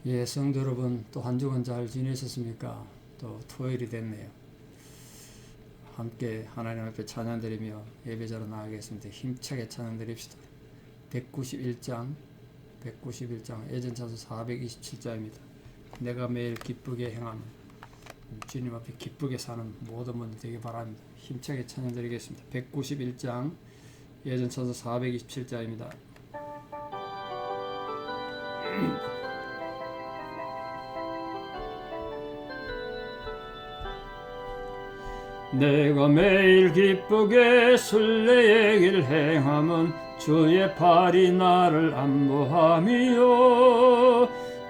예, 성도 여러분, 또 한 주간 잘 지내셨습니까? 또 토요일이 됐네요. 함께 하나님 앞에 찬양드리며 예배자로 나가겠습니다. 힘차게 찬양드립시다. 191장 예전차서 427자입니다. 내가 매일 기쁘게 행하면 주님 앞에 기쁘게 사는 모든 분들 되기 바랍니다. 힘차게 찬양드리겠습니다. 191장 예전차서 427자입니다. 내가 매일 기쁘게 순례의 길 행함은 주의 팔이 나를 안보함이요,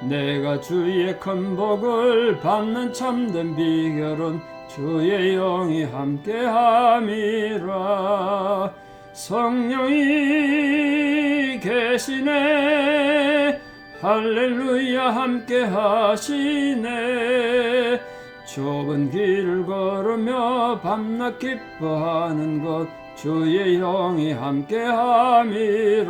내가 주의 큰 복을 받는 참된 비결은 주의 영이 함께함이라. 성령이 계시네, 할렐루야 함께하시네. 좁은 길을 걸으며 밤낮 기뻐하는 것 주의 영이 함께함이라.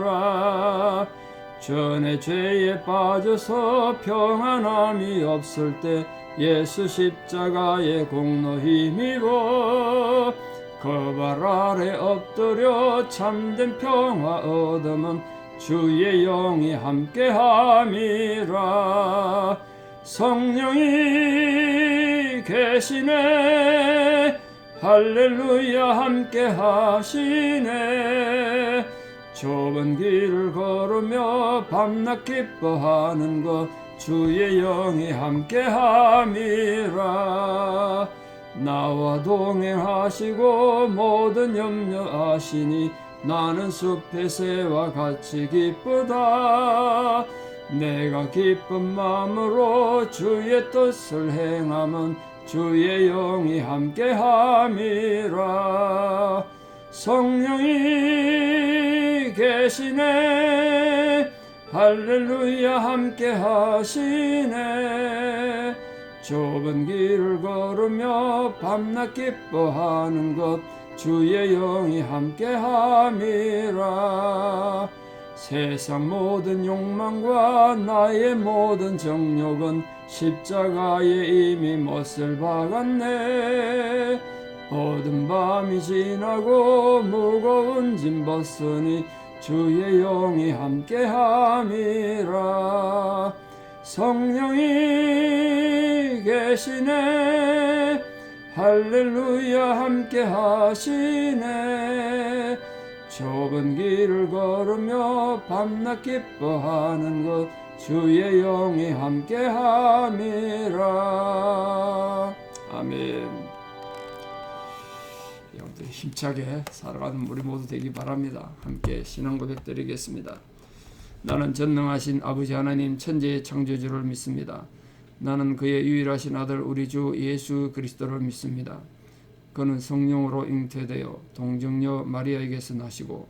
전에 죄에 빠져서 평안함이 없을 때 예수 십자가의 공로 힘입어 그 발 아래 엎드려 참된 평화 얻으면 주의 영이 함께함이라. 성령이 계시네, 할렐루야 함께하시네. 좁은 길을 걸으며 밤낮 기뻐하는 것 주의 영이 함께함이라. 나와 동행하시고 모든 염려하시니 나는 숲의 새와 같이 기쁘다. 내가 기쁜 마음으로 주의 뜻을 행하면 주의 영이 함께함이라. 성령이 계시네, 할렐루야 함께하시네. 좁은 길을 걸으며 밤낮 기뻐하는 것 주의 영이 함께함이라. 세상 모든 욕망과 나의 모든 정욕은 십자가에 이미 못을 박았네. 어두운 밤이 지나고 무거운 짐 벗으니 주의 영이 함께함이라. 성령이 계시네, 할렐루야 함께하시네. 좁은 길을 걸으며 밤낮 기뻐하는 것 주의 영이 함께함이라. 아멘. 영들 힘차게 살아가는 우리 모두 되기 바랍니다. 함께 신앙 고백 드리겠습니다. 나는 전능하신 아버지 하나님 천지의 창조주를 믿습니다. 나는 그의 유일하신 아들 우리 주 예수 그리스도를 믿습니다. 그는 성령으로 잉태되어 동정녀 마리아에게서 나시고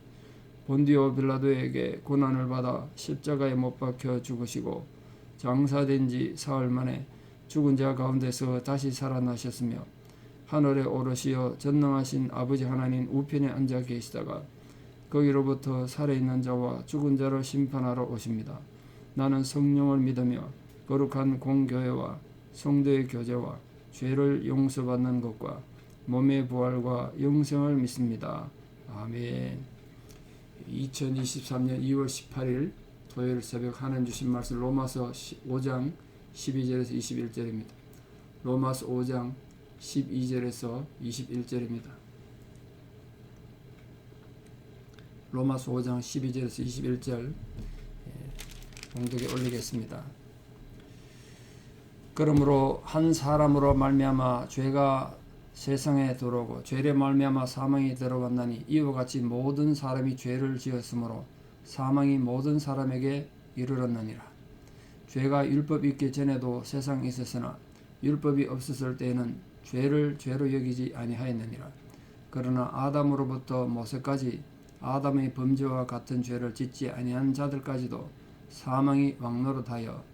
본디오 빌라도에게 고난을 받아 십자가에 못 박혀 죽으시고 장사된 지 사흘 만에 죽은 자 가운데서 다시 살아나셨으며 하늘에 오르시어 전능하신 아버지 하나님 우편에 앉아 계시다가 거기로부터 살아있는 자와 죽은 자를 심판하러 오십니다. 나는 성령을 믿으며 거룩한 공교회와 성도의 교제와 죄를 용서받는 것과 몸의 부활과 영생을 믿습니다. 아멘. 2023년 2월 18일 토요일 새벽 하나님 주신 말씀 로마서 5장 12절에서 21절입니다. 로마서 5장 12절에서 21절입니다. 로마서 5장 12절에서 21절 봉독에 올리겠습니다. 그러므로 한 사람으로 말미암아 죄가 세상에 들어오고 죄로 말미암아 사망이 들어왔나니 이와 같이 모든 사람이 죄를 지었으므로 사망이 모든 사람에게 이르렀느니라. 죄가 율법이 있기 전에도 세상에 있었으나 율법이 없었을 때에는 죄를 죄로 여기지 아니하였느니라. 그러나 아담으로부터 모세까지 아담의 범죄와 같은 죄를 짓지 아니한 자들까지도 사망이 왕노릇하였나니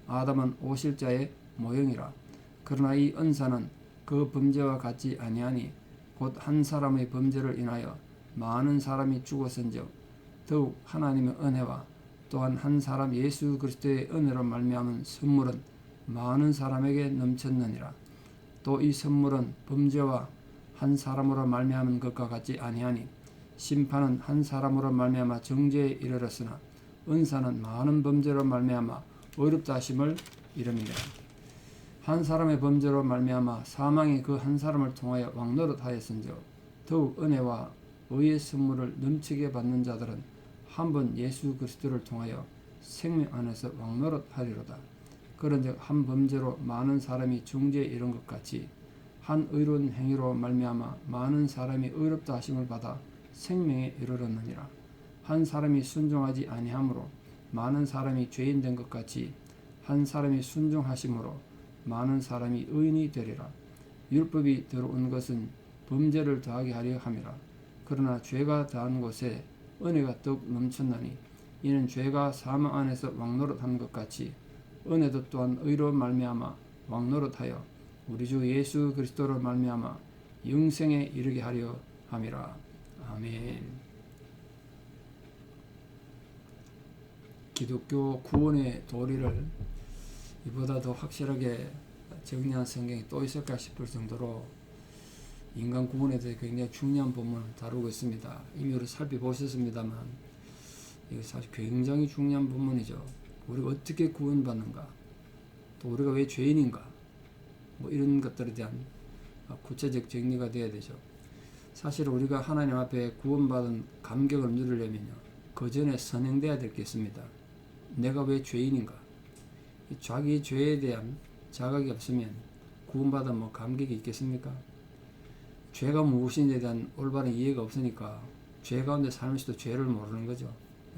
아담은 오실자의 모형이라. 그러나 이 은사는 그 범죄와 같지 아니하니 곧 한 사람의 범죄를 인하여 많은 사람이 죽었은즉 더욱 하나님의 은혜와 또한 한 사람 예수 그리스도의 은혜로 말미암은 선물은 많은 사람에게 넘쳤느니라. 또 이 선물은 범죄와 한 사람으로 말미암은 것과 같지 아니하니 심판은 한 사람으로 말미암아 정죄에 이르렀으나 은사는 많은 범죄로 말미암아 의롭다 하심을 이름이라. 한 사람의 범죄로 말미암아 사망이 그 한 사람을 통하여 왕노릇하였은즉 더욱 은혜와 의의 선물을 넘치게 받는 자들은 한 번 예수 그리스도를 통하여 생명 안에서 왕노릇하리로다. 그런즉 한 범죄로 많은 사람이 정죄에 이른 것 같이 한 의로운 행위로 말미암아 많은 사람이 의롭다 하심을 받아 생명에 이르렀느니라. 한 사람이 순종하지 아니함으로 많은 사람이 죄인 된 것 같이 한 사람이 순종하심으로 많은 사람이 의인이 되리라. 율법이 들어온 것은 범죄를 더하게 하려 함이라. 그러나 죄가 더한 곳에 은혜가 더욱 넘쳤나니 이는 죄가 사망 안에서 왕노릇한 것 같이 은혜도 또한 의로 말미암아 왕노릇하여 우리 주 예수 그리스도로 말미암아 영생에 이르게 하려 함이라. 아멘. 기독교 구원의 도리를 이보다 더 확실하게 정리한 성경이 또 있을까 싶을 정도로 인간 구원에 대해 굉장히 중요한 부분을 다루고 있습니다. 이미 우리 살펴보셨습니다만 이게 사실 굉장히 중요한 부분이죠. 우리가 어떻게 구원받는가, 또 우리가 왜 죄인인가, 뭐 이런 것들에 대한 구체적 정리가 되어야 되죠. 사실 우리가 하나님 앞에 구원받은 감격을 누리려면요, 그 전에 선행돼야 될 게 있습니다. 내가 왜 죄인인가? 자기 죄에 대한 자각이 없으면 구원받은 뭐 감격이 있겠습니까? 죄가 무엇인지에 대한 올바른 이해가 없으니까 죄 가운데 살면서도 죄를 모르는 거죠.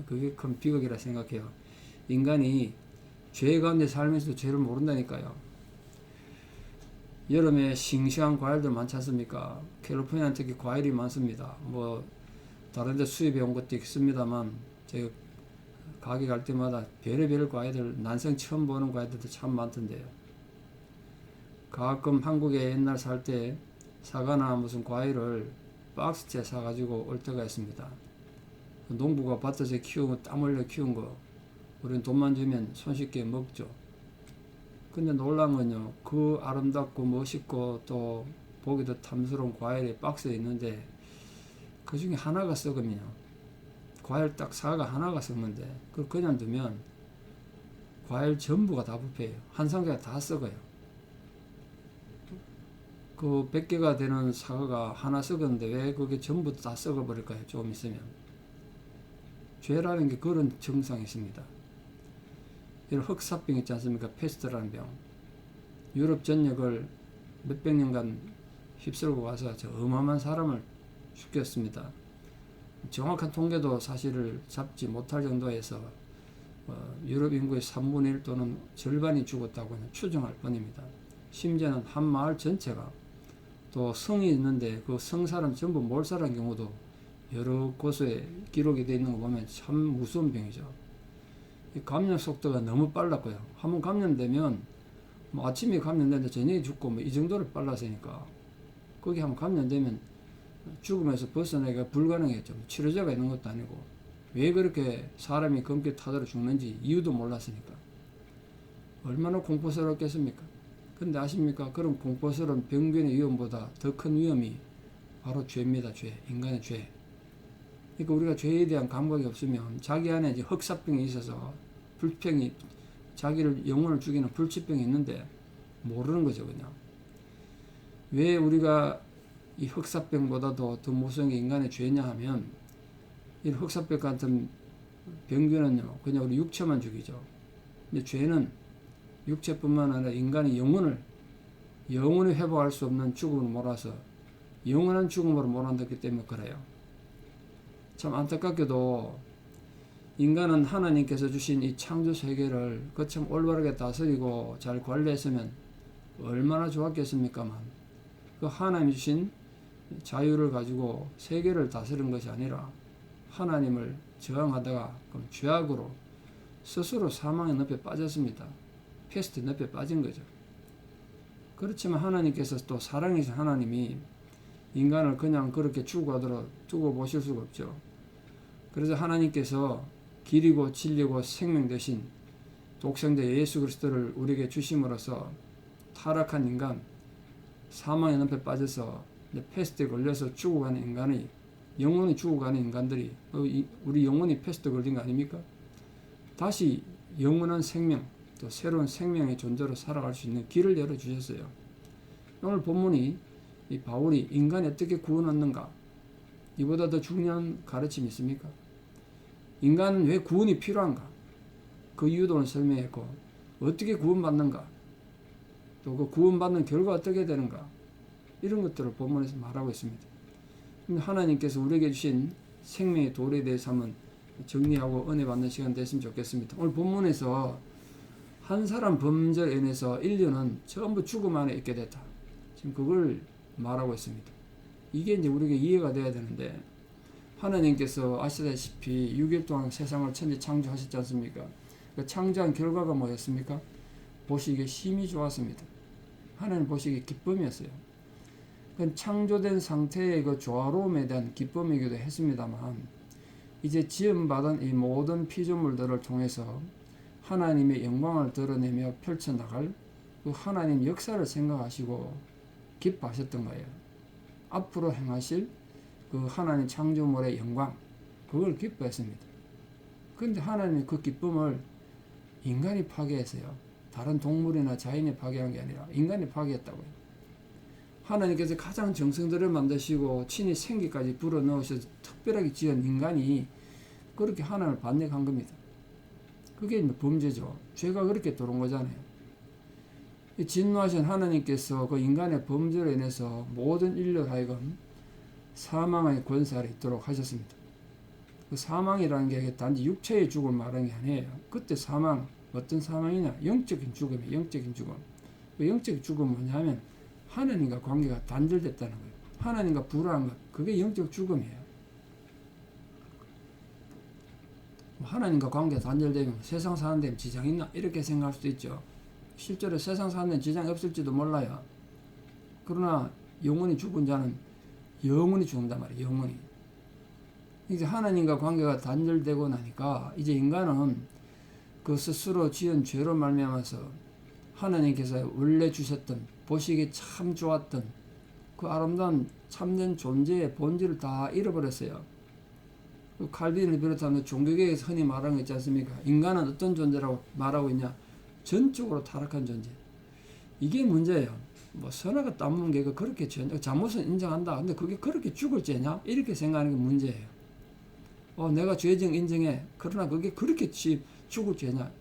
그게 큰 비극이라 생각해요. 인간이 죄 가운데 살면서도 죄를 모른다니까요. 여름에 싱싱한 과일들 많지 않습니까? 캘리포니아는 특히 과일이 많습니다. 뭐 다른 데 수입해 온 것도 있습니다만 제가 가게 갈 때마다 별의별 과일들, 난생 처음 보는 과일들도 참 많던데요. 가끔 한국에 옛날 살 때 사과나 무슨 과일을 박스째 사가지고 올 때가 있습니다. 농부가 밭에서 키우고 땀 흘려 키운 거 우리는 돈만 주면 손쉽게 먹죠. 근데 놀라운 건요, 그 아름답고 멋있고 또 보기도 탐스러운 과일이 박스에 있는데 그 중에 하나가 썩으면요, 과일 딱 사과 하나가 썩는데 그걸 그냥 두면 과일 전부가 다 부패해요. 한 상자가 다 썩어요. 그 100개가 되는 사과가 하나 썩었는데 왜 그게 전부 다 썩어버릴까요? 조금 있으면. 죄라는 게 그런 증상이 있습니다. 이런 흑사병 있지 않습니까? 페스트라는 병. 유럽 전역을 몇백 년간 휩쓸고 와서 저 어마어마한 사람을 죽였습니다. 정확한 통계도 사실을 잡지 못할 정도에서 유럽 인구의 3분의 1 또는 절반이 죽었다고 추정할 뿐입니다. 심지어는 한 마을 전체가, 또 성이 있는데 그 성 사람 전부 몰살한 경우도 여러 곳에 기록이 되어 있는 거 보면 참 무서운 병이죠. 이 감염 속도가 너무 빨랐고요. 한번 감염되면 뭐 아침에 감염되는데 저녁에 죽고 뭐 이 정도로 빨랐으니까 거기 한번 감염되면 죽음에서 벗어나기가 불가능했죠. 치료제가 있는 것도 아니고 왜 그렇게 사람이 검게 타들어 죽는지 이유도 몰랐으니까 얼마나 공포스럽겠습니까? 근데 아십니까? 그런 공포스러운 병균의 위험보다 더 큰 위험이 바로 죄입니다. 죄, 인간의 죄. 그러니까 우리가 죄에 대한 감각이 없으면 자기 안에 이제 흑사병이 있어서 불평이, 자기를 영혼을 죽이는 불치병이 있는데 모르는 거죠, 그냥. 왜 우리가 이 흑사병보다도 더 무서운 게 인간의 죄냐 하면, 이 흑사병 같은 병균은요, 그냥 우리 육체만 죽이죠. 근데 죄는 육체뿐만 아니라 인간의 영혼을 회복할 수 없는 죽음을 몰아서 영원한 죽음으로 몰아넣기 때문에 그래요. 참 안타깝게도 인간은 하나님께서 주신 이 창조 세계를 거참 올바르게 다스리고 잘 관리했으면 얼마나 좋았겠습니까만, 그 하나님이 주신 자유를 가지고 세계를 다스린 것이 아니라 하나님을 저항하다가 죄악으로 스스로 사망의 늪에 빠졌습니다. 패스트 늪에 빠진 거죠. 그렇지만 하나님께서 또 사랑이신 하나님이 인간을 그냥 그렇게 두고 보실 수가 없죠. 그래서 하나님께서 길이고 진리고 생명 되신 독생자 예수 그리스도를 우리에게 주심으로써 타락한 인간, 사망의 늪에 빠져서 패스트에 걸려서 죽어가는 인간이, 영원히 죽어가는 인간들이, 우리 영혼이 패스트 걸린 거 아닙니까? 다시 영원한 생명, 또 새로운 생명의 존재로 살아갈 수 있는 길을 열어주셨어요. 오늘 본문이 이 바울이 인간이 어떻게 구원받는가, 이보다 더 중요한 가르침이 있습니까? 인간은 왜 구원이 필요한가, 그 이유도 오늘 설명했고, 어떻게 구원받는가, 또 그 구원받는 결과 어떻게 되는가, 이런 것들을 본문에서 말하고 있습니다. 하나님께서 우리에게 주신 생명의 도리에 대해서 한번 정리하고 은혜 받는 시간 됐으면 좋겠습니다. 오늘 본문에서 한 사람 범죄에 인해서 인류는 전부 죽음 안에 있게 됐다, 지금 그걸 말하고 있습니다. 이게 이제 우리에게 이해가 돼야 되는데, 하나님께서 아시다시피 6일 동안 세상을 천지 창조하셨지 않습니까? 그 창조한 결과가 뭐였습니까? 보시기에 힘이 좋았습니다. 하나님 보시기에 기쁨이었어요. 그 창조된 상태의 그 조화로움에 대한 기쁨이기도 했습니다만, 이제 지음받은 이 모든 피조물들을 통해서 하나님의 영광을 드러내며 펼쳐나갈 그 하나님 역사를 생각하시고 기뻐하셨던 거예요. 앞으로 행하실 그 하나님 창조물의 영광, 그걸 기뻐했습니다. 그런데 하나님이 그 기쁨을 인간이 파괴했어요. 다른 동물이나 자연이 파괴한 게 아니라 인간이 파괴했다고요. 하나님께서 가장 정성들을 만드시고 친히 생기까지 불어넣으셔서 특별하게 지은 인간이 그렇게 하나님을 반역한 겁니다. 그게 범죄죠. 죄가 그렇게 들어온 거잖아요. 진노하신 하나님께서 그 인간의 범죄로 인해서 모든 인류를 하여금 사망의 권세를 있도록 하셨습니다. 그 사망이라는 게 단지 육체의 죽음을 말하는 게 아니에요. 그때 사망, 어떤 사망이냐? 영적인 죽음이에요. 영적인 죽음. 그 영적인 죽음은 뭐냐면 하나님과 관계가 단절됐다는 거예요. 하나님과 불화한 것, 그게 영적 죽음이에요. 하나님과 관계가 단절되면 세상 사는 데 지장이 있나? 이렇게 생각할 수도 있죠. 실제로 세상 사는 데 지장이 없을지도 몰라요. 그러나 영원히 죽은 자는 영원히 죽는단 말이에요. 영원히. 이제 하나님과 관계가 단절되고 나니까 이제 인간은 그 스스로 지은 죄로 말미암아서 하나님께서 원래 주셨던, 보시기에 참 좋았던 그 아름다운 참된 존재의 본질을 다 잃어버렸어요. 그 칼빈을 비롯한 종교계에서 흔히 말하는 거 있지 않습니까? 인간은 어떤 존재라고 말하고 있냐? 전적으로 타락한 존재. 이게 문제예요. 뭐 선악을 따먹는 게 그렇게 잘못은 인정한다. 근데 그게 그렇게 죽을 죄냐? 이렇게 생각하는 게 문제예요. 내가 죄정 인정해. 그러나 그게 그렇게 죽을 죄냐?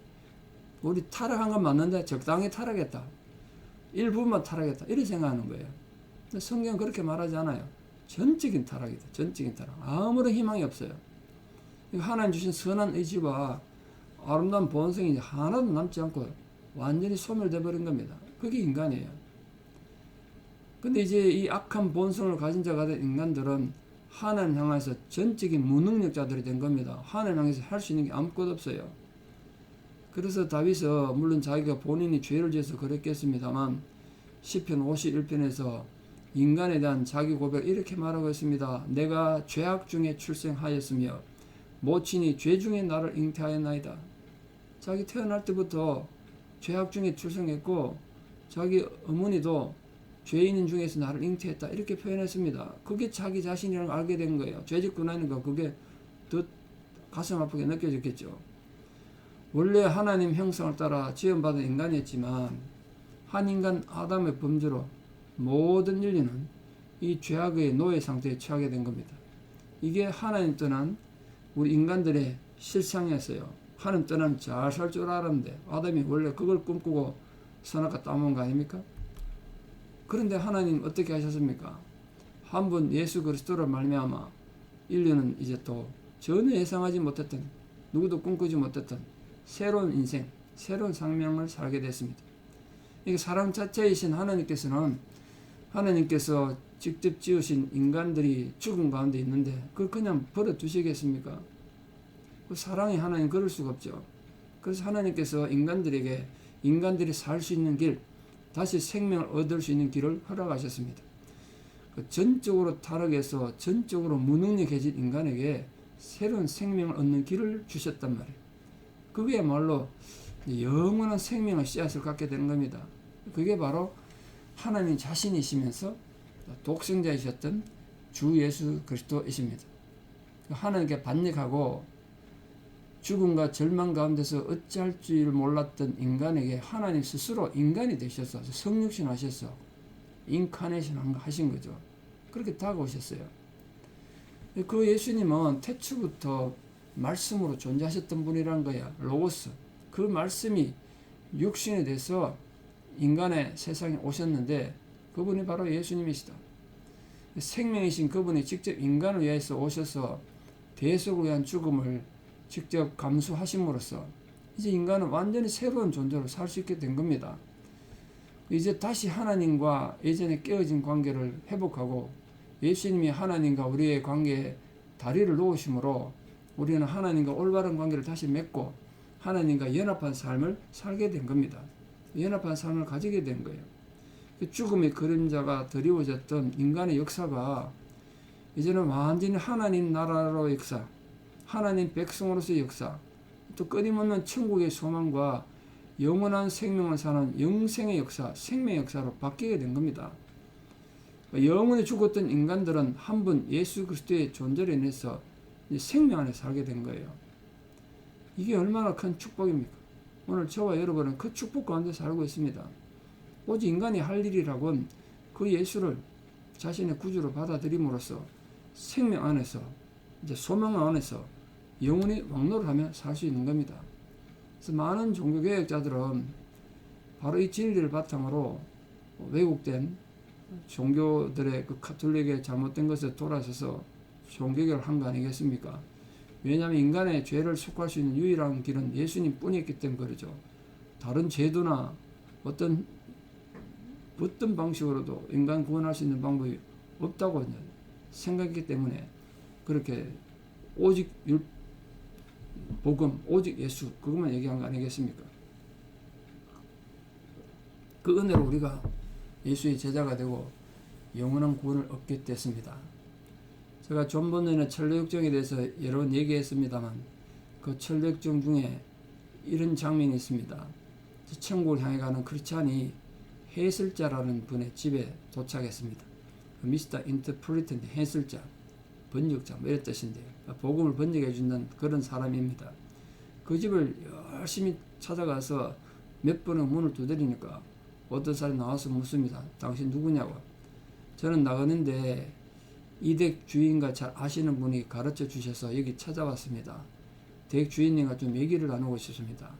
우리 타락한 건 맞는데 적당히 타락했다. 일부만 타락했다. 이렇게 생각하는 거예요. 근데 성경은 그렇게 말하지 않아요. 전적인 타락이다. 전적인 타락. 아무런 희망이 없어요. 하나님 주신 선한 의지와 아름다운 본성이 하나도 남지 않고 완전히 소멸되어 버린 겁니다. 그게 인간이에요. 근데 이제 이 악한 본성을 가진 자가 된 인간들은 하나님 향해서 전적인 무능력자들이 된 겁니다. 하나님 향해서 할 수 있는 게 아무것도 없어요. 그래서 다윗은 물론 자기가 본인이 죄를 지어서 그랬겠습니다만 시편 51편에서 인간에 대한 자기 고백을 이렇게 말하고 있습니다. 내가 죄악 중에 출생하였으며 모친이 죄 중에 나를 잉태하였나이다. 자기 태어날 때부터 죄악 중에 출생했고 자기 어머니도 죄인인 중에서 나를 잉태했다. 이렇게 표현했습니다. 그게 자기 자신이라는 걸 알게 된 거예요. 죄 짓고 나니까 그게 더 가슴 아프게 느껴졌겠죠. 원래 하나님 형상을 따라 지음받은 인간이었지만 한 인간 아담의 범죄로 모든 인류는 이 죄악의 노예 상태에 처하게 된 겁니다. 이게 하나님 떠난 우리 인간들의 실상이었어요. 하나님 떠나면 잘 살 줄 알았는데 아담이 원래 그걸 꿈꾸고 선악과 따먹은 거 아닙니까? 그런데 하나님 어떻게 하셨습니까? 한 번 예수 그리스도로 말미암아 인류는 이제 또 전혀 예상하지 못했던, 누구도 꿈꾸지 못했던 새로운 인생, 새로운 생명을 살게 됐습니다. 이게 사랑 자체이신 하나님께서 직접 지으신 인간들이 죽음 가운데 있는데 그걸 그냥 버려두시겠습니까? 그 사랑이 하나님 그럴 수가 없죠. 그래서 하나님께서 인간들이 살 수 있는 길, 다시 생명을 얻을 수 있는 길을 허락하셨습니다. 전적으로 타락해서 전적으로 무능력해진 인간에게 새로운 생명을 얻는 길을 주셨단 말이에요. 그게야말로 영원한 생명의 씨앗을 갖게 되는 겁니다. 그게 바로 하나님 자신이시면서 독생자이셨던 주 예수 그리스도이십니다. 하나님께 반역하고 죽음과 절망 가운데서 어찌할 줄 몰랐던 인간에게 하나님 스스로 인간이 되셔서 성육신 하셔서 인카네이션 하신 거죠. 그렇게 다가오셨어요. 그 예수님은 태초부터 말씀으로 존재하셨던 분이란 거야. 로고스. 그 말씀이 육신이 돼서 인간의 세상에 오셨는데 그분이 바로 예수님이시다. 생명이신 그분이 직접 인간을 위해서 오셔서 대속을 위한 죽음을 직접 감수하심으로써 이제 인간은 완전히 새로운 존재로 살 수 있게 된 겁니다. 이제 다시 하나님과 예전에 깨어진 관계를 회복하고 예수님이 하나님과 우리의 관계에 다리를 놓으심으로 우리는 하나님과 올바른 관계를 다시 맺고 하나님과 연합한 삶을 살게 된 겁니다. 연합한 삶을 가지게 된 거예요. 죽음의 그림자가 드리워졌던 인간의 역사가 이제는 완전히 하나님 나라로 역사, 하나님 백성으로서의 역사, 또 끊임없는 천국의 소망과 영원한 생명을 사는 영생의 역사, 생명의 역사로 바뀌게 된 겁니다. 영원히 죽었던 인간들은 한 분 예수 그리스도의 존재로 인해서 생명 안에 살게 된 거예요. 이게 얼마나 큰 축복입니까? 오늘 저와 여러분은 그 축복 가운데 살고 있습니다. 오직 인간이 할 일이라곤 그 예수를 자신의 구주로 받아들임으로써 생명 안에서 이제 소망 안에서 영원히 왕노를 하며 살 수 있는 겁니다. 그래서 많은 종교개혁자들은 바로 이 진리를 바탕으로 왜곡된 종교들의 그 가톨릭의 잘못된 것에 돌아서서 종교개혁을 한 거 아니겠습니까? 왜냐하면 인간의 죄를 속할 수 있는 유일한 길은 예수님 뿐이었기 때문에 그러죠. 다른 제도나 어떤 방식으로도 인간 구원할 수 있는 방법이 없다고 생각했기 때문에 그렇게 오직 복음, 오직 예수 그것만 얘기한 거 아니겠습니까? 그 은혜로 우리가 예수의 제자가 되고 영원한 구원을 얻게 됐습니다. 제가 좀 전에 천로역정에 대해서 여러 번 얘기했습니다만 그 천로역정 중에 이런 장면이 있습니다. 천국을 향해 가는 크리스찬이 해설자라는 분의 집에 도착했습니다. 미스터 인터프리터인데 해설자, 번역자 뭐 이런 뜻인데요. 복음을 번역해 준다는 그런 사람입니다. 그 집을 열심히 찾아가서 몇 번은 문을 두드리니까 어떤 사람이 나와서 묻습니다. 당신 누구냐고. 저는 나가는데 이 댁 주인과 잘 아시는 분이 가르쳐 주셔서 여기 찾아왔습니다. 댁 주인님과 좀 얘기를 나누고 싶습니다.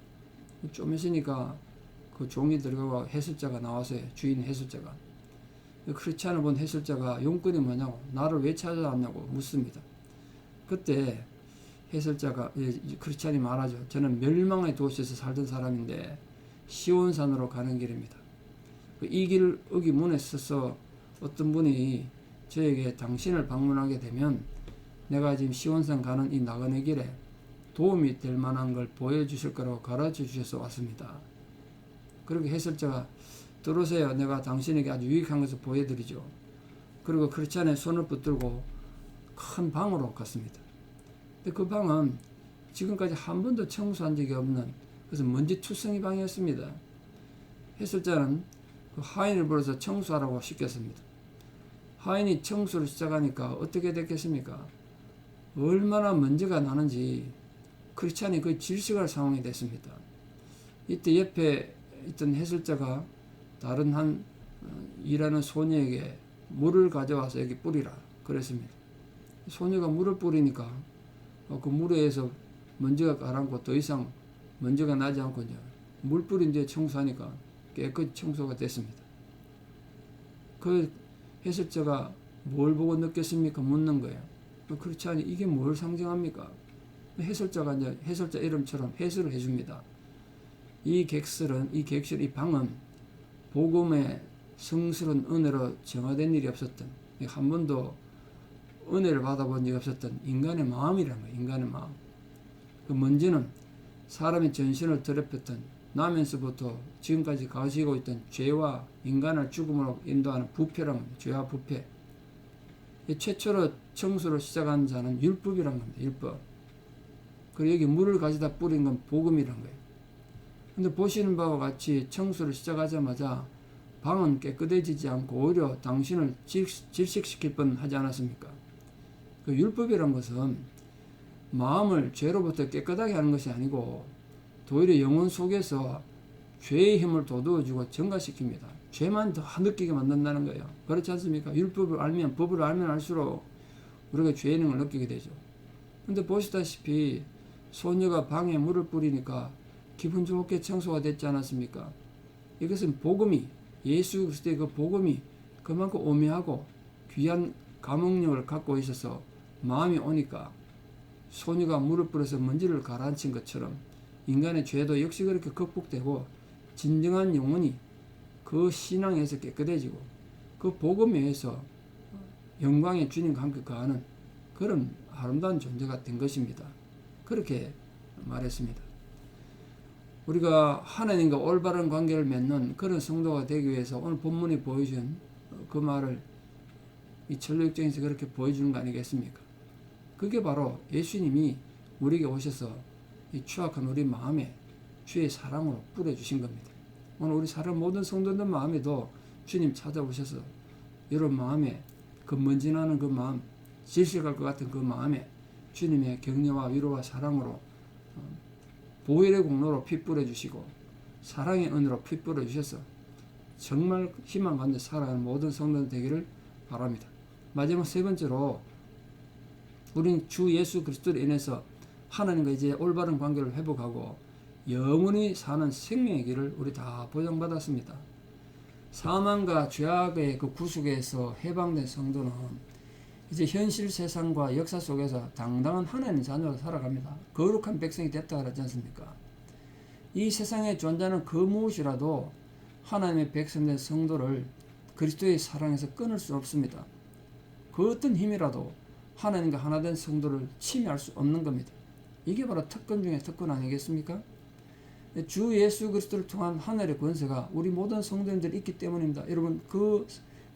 좀 있으니까 그 종이 들어가고 해설자가 나와서요. 주인 해설자가. 크리스찬을 본 해설자가 용건이 뭐냐고 나를 왜 찾아왔냐고 묻습니다. 그때 해설자가 크리스찬이 말하죠. 저는 멸망의 도시에서 살던 사람인데 시온산으로 가는 길입니다. 이 길 여기 문에 서서 어떤 분이 저에게 당신을 방문하게 되면 내가 지금 시온산 가는 이 나가는 길에 도움이 될 만한 걸 보여주실 거라고 가르쳐 주셔서 왔습니다. 그렇게 해설자가 들어오세요. 내가 당신에게 아주 유익한 것을 보여드리죠. 그리고 크리스찬의 손을 붙들고 큰 방으로 갔습니다. 근데 그 방은 지금까지 한 번도 청소한 적이 없는 그래서 먼지 투성이 방이었습니다. 해설자는 그 하인을 불러서 청소하라고 시켰습니다. 하인이 청소를 시작하니까 어떻게 됐겠습니까? 얼마나 먼지가 나는지 크리스찬이 거의 질식할 상황이 됐습니다. 이때 옆에 있던 해설자가 다른 한 일하는 소녀에게 물을 가져와서 여기 뿌리라 그랬습니다. 소녀가 물을 뿌리니까 그 물에 의해서 먼지가 가라앉고 더 이상 먼지가 나지 않고 물 뿌린 뒤에 청소하니까 깨끗이 청소가 됐습니다. 그 해설자가 뭘 보고 느꼈습니까? 묻는 거예요. 그렇지 않니 이게 뭘 상징합니까? 해설자가 이제 해설자 이름처럼 해설을 해줍니다. 이 객실, 이 방은 복음의 성스러운 은혜로 정화된 일이 없었던, 한 번도 은혜를 받아본 적이 없었던 인간의 마음이라는 거예요. 인간의 마음. 그 먼지는 사람의 전신을 더럽혔던 나면서부터 지금까지 가지고 있던 죄와 인간을 죽음으로 인도하는 부패라는 겁니다. 죄와 부패. 최초로 청소를 시작한 자는 율법이란 겁니다. 율법. 그리고 여기 물을 가져다 뿌린 건 복음이란 거예요. 근데 보시는 바와 같이 청소를 시작하자마자 방은 깨끗해지지 않고 오히려 당신을 질식시킬 뻔 하지 않았습니까? 그 율법이란 것은 마음을 죄로부터 깨끗하게 하는 것이 아니고 오히려 영혼 속에서 죄의 힘을 돋워주고 증가시킵니다. 죄만 더 느끼게 만든다는 거예요. 그렇지 않습니까? 율법을 알면, 법을 알면 알수록 우리가 죄의 능을 느끼게 되죠. 근데 보시다시피 소녀가 방에 물을 뿌리니까 기분 좋게 청소가 됐지 않았습니까? 이것은 복음이, 예수 그리스도의 그 복음이 그만큼 오묘하고 귀한 감흥력을 갖고 있어서 마음이 오니까 소녀가 물을 뿌려서 먼지를 가라앉힌 것처럼 인간의 죄도 역시 그렇게 극복되고 진정한 영혼이 그 신앙에서 깨끗해지고 그 복음에 의해서 영광의 주님과 함께 거하는 그런 아름다운 존재가 된 것입니다. 그렇게 말했습니다. 우리가 하나님과 올바른 관계를 맺는 그런 성도가 되기 위해서 오늘 본문이 보여준 그 말을 이 전력적에서 그렇게 보여주는 거 아니겠습니까? 그게 바로 예수님이 우리에게 오셔서 이 추악한 우리 마음에 주의 사랑으로 뿌려주신 겁니다. 오늘 우리 사람 모든 성도들 마음에도 주님 찾아오셔서 여러분 마음에 그 먼지나는 그 마음, 질식할 것 같은 그 마음에 주님의 격려와 위로와 사랑으로 보혈의 공로로 피 뿌려주시고 사랑의 은혜로 피 뿌려주셔서 정말 희망 가운데 살아가는 모든 성도들 되기를 바랍니다. 마지막 세 번째로 우리는 주 예수 그리스도로 인해서 하나님과 이제 올바른 관계를 회복하고 영원히 사는 생명의 길을 우리 다 보장받았습니다. 사망과 죄악의 그 구속에서 해방된 성도는 이제 현실 세상과 역사 속에서 당당한 하나님의 자녀로 살아갑니다. 거룩한 백성이 됐다 그러지 않습니까? 이 세상에 존재하는 그 무엇이라도 하나님의 백성된 성도를 그리스도의 사랑에서 끊을 수 없습니다. 그 어떤 힘이라도 하나님과 하나 된 성도를 침해할 수 없는 겁니다. 이게 바로 특권 중에 특권 아니겠습니까? 주 예수 그리스도를 통한 하늘의 권세가 우리 모든 성도님들이 있기 때문입니다. 여러분 그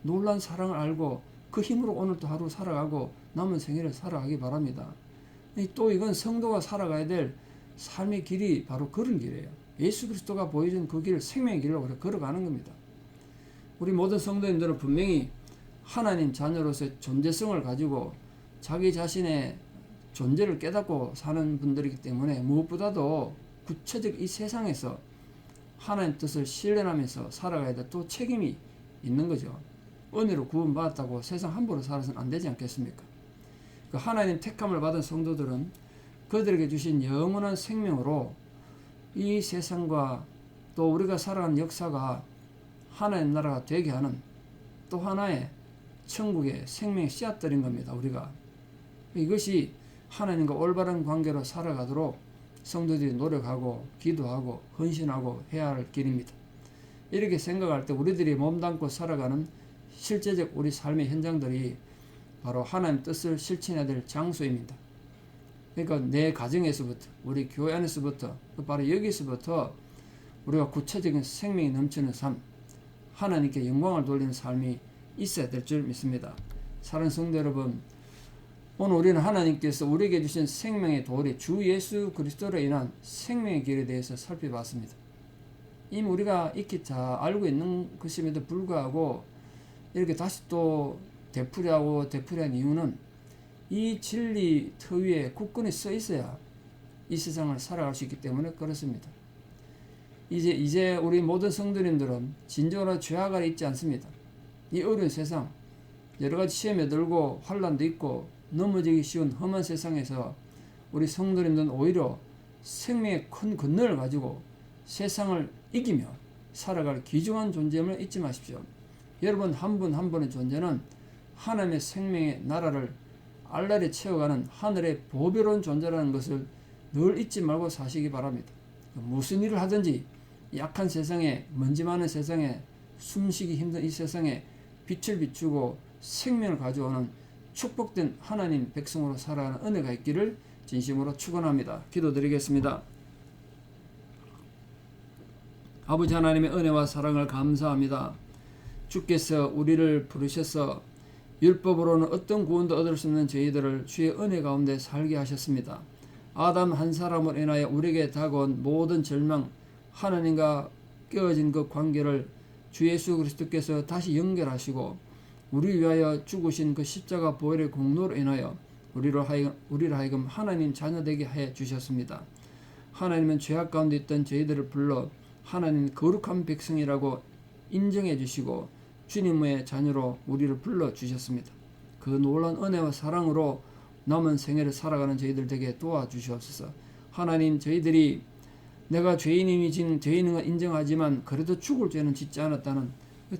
놀라운 사랑을 알고 그 힘으로 오늘도 하루 살아가고 남은 생애를 살아가기 바랍니다. 또 이건 성도가 살아가야 될 삶의 길이 바로 그런 길이에요. 예수 그리스도가 보여준 그 길, 생명의 길로 우리가 걸어가는 겁니다. 우리 모든 성도님들은 분명히 하나님 자녀로서의 존재성을 가지고 자기 자신의 존재를 깨닫고 사는 분들이기 때문에 무엇보다도 구체적 이 세상에서 하나님 뜻을 실현하면서 살아가야 될 또 책임이 있는 거죠. 은혜로 구원받았다고 세상 함부로 살아서는 안 되지 않겠습니까? 그 하나님 택함을 받은 성도들은 그들에게 주신 영원한 생명으로 이 세상과 또 우리가 살아가는 역사가 하나님 나라가 되게 하는 또 하나의 천국의 생명의 씨앗들인 겁니다. 우리가 이것이 하나님과 올바른 관계로 살아가도록 성도들이 노력하고 기도하고 헌신하고 해야 할 길입니다. 이렇게 생각할 때 우리들이 몸담고 살아가는 실제적 우리 삶의 현장들이 바로 하나님 뜻을 실천해야 될 장소입니다. 그러니까 내 가정에서부터 우리 교회 안에서부터 바로 여기서부터 우리가 구체적인 생명이 넘치는 삶, 하나님께 영광을 돌리는 삶이 있어야 될 줄 믿습니다. 사랑하는 성도 여러분, 오늘 우리는 하나님께서 우리에게 주신 생명의 도리 주 예수 그리스도로 인한 생명의 길에 대해서 살펴봤습니다. 이미 우리가 익히 잘 알고 있는 것임에도 불구하고 이렇게 다시 또 되풀이한 이유는 이 진리 터 위에 굳건히 서 있어야 이 세상을 살아갈 수 있기 때문에 그렇습니다. 이제 우리 모든 성도님들은 진정으로 죄악 아래 있지 않습니다. 이 어려운 세상, 여러 가지 시험에 들고 환난도 있고 넘어지기 쉬운 험한 세상에서 우리 성도님들은 오히려 생명의 큰 권능을 가지고 세상을 이기며 살아갈 귀중한 존재임을 잊지 마십시오. 여러분 한 분 한 분의 존재는 하나님의 생명의 나라를 알날에 채워가는 하늘의 보배로운 존재라는 것을 늘 잊지 말고 사시기 바랍니다. 무슨 일을 하든지 약한 세상에, 먼지 많은 세상에, 숨쉬기 힘든 이 세상에 빛을 비추고 생명을 가져오는 축복된 하나님 백성으로 살아가는 은혜가 있기를 진심으로 축원합니다. 기도드리겠습니다. 아버지 하나님의 은혜와 사랑을 감사합니다. 주께서 우리를 부르셔서 율법으로는 어떤 구원도 얻을 수 없는 저희들을 주의 은혜 가운데 살게 하셨습니다. 아담 한 사람으로 인하여 우리에게 다가온 모든 절망, 하나님과 깨어진 그 관계를 주 예수 그리스도께서 다시 연결하시고 우리 위하여 죽으신 그 십자가 보혈의 공로로 인하여 우리로 하여금 하나님 자녀되게 해 주셨습니다. 하나님은 죄악 가운데 있던 저희들을 불러 하나님 거룩한 백성이라고 인정해 주시고 주님의 자녀로 우리를 불러 주셨습니다. 그 놀라운 은혜와 사랑으로 남은 생애를 살아가는 저희들 되게 도와주시옵소서. 하나님, 저희들이 내가 죄인임이 진 죄인인 걸 인정하지만 그래도 죽을 죄는 짓지 않았다는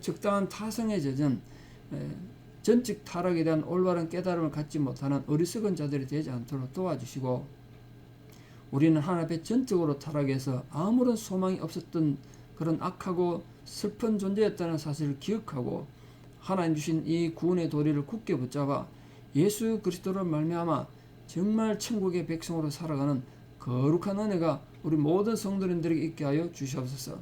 적당한 타성에 젖은 전적 타락에 대한 올바른 깨달음을 갖지 못하는 어리석은 자들이 되지 않도록 도와주시고, 우리는 하나님 앞에 전적으로 타락해서 아무런 소망이 없었던 그런 악하고 슬픈 존재였다는 사실을 기억하고 하나님 주신 이 구원의 도리를 굳게 붙잡아 예수 그리스도로 말미암아 정말 천국의 백성으로 살아가는 거룩한 은혜가 우리 모든 성도님들에게 있게 하여 주시옵소서.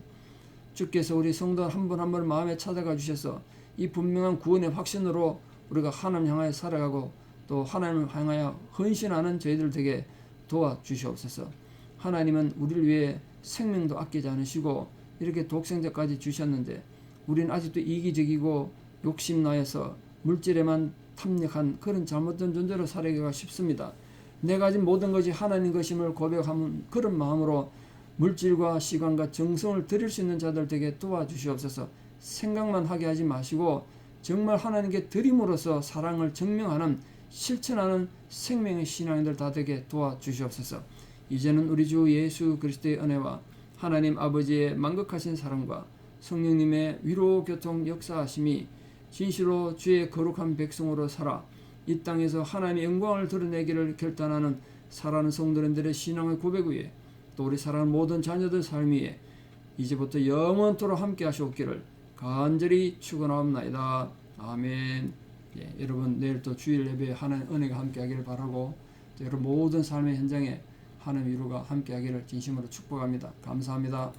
주께서 우리 성도 한 분 한 분 마음에 찾아가 주셔서 이 분명한 구원의 확신으로 우리가 하나님 향하여 살아가고 또 하나님을 향하여 헌신하는 저희들 되게 도와주시옵소서. 하나님은 우리를 위해 생명도 아끼지 않으시고 이렇게 독생자까지 주셨는데 우리는 아직도 이기적이고 욕심나여서 물질에만 탐닉한 그런 잘못된 존재로 살아가기가 쉽습니다. 내가 가진 모든 것이 하나님 것임을 고백하는 그런 마음으로 물질과 시간과 정성을 드릴 수 있는 자들 되게 도와주시옵소서. 생각만 하게 하지 마시고 정말 하나님께 드림으로써 사랑을 증명하는 실천하는 생명의 신앙인들 다 되게 도와주시옵소서. 이제는 우리 주 예수 그리스도의 은혜와 하나님 아버지의 만극하신 사랑과 성령님의 위로 교통 역사하심이 진실로 주의 거룩한 백성으로 살아 이 땅에서 하나님의 영광을 드러내기를 결단하는 살아가는 성도님들의 신앙의 고백 위에 또 우리 사랑하는 모든 자녀들 삶 위에 이제부터 영원토록 함께 하시옵기를 간절히 축원하옵나이다. 아멘. 여러분 내일 또 주일 예배에 하나님 은혜가 함께 하기를 바라고 또 여러분 모든 삶의 현장에 하나님 위로가 함께 하기를 진심으로 축복합니다. 감사합니다.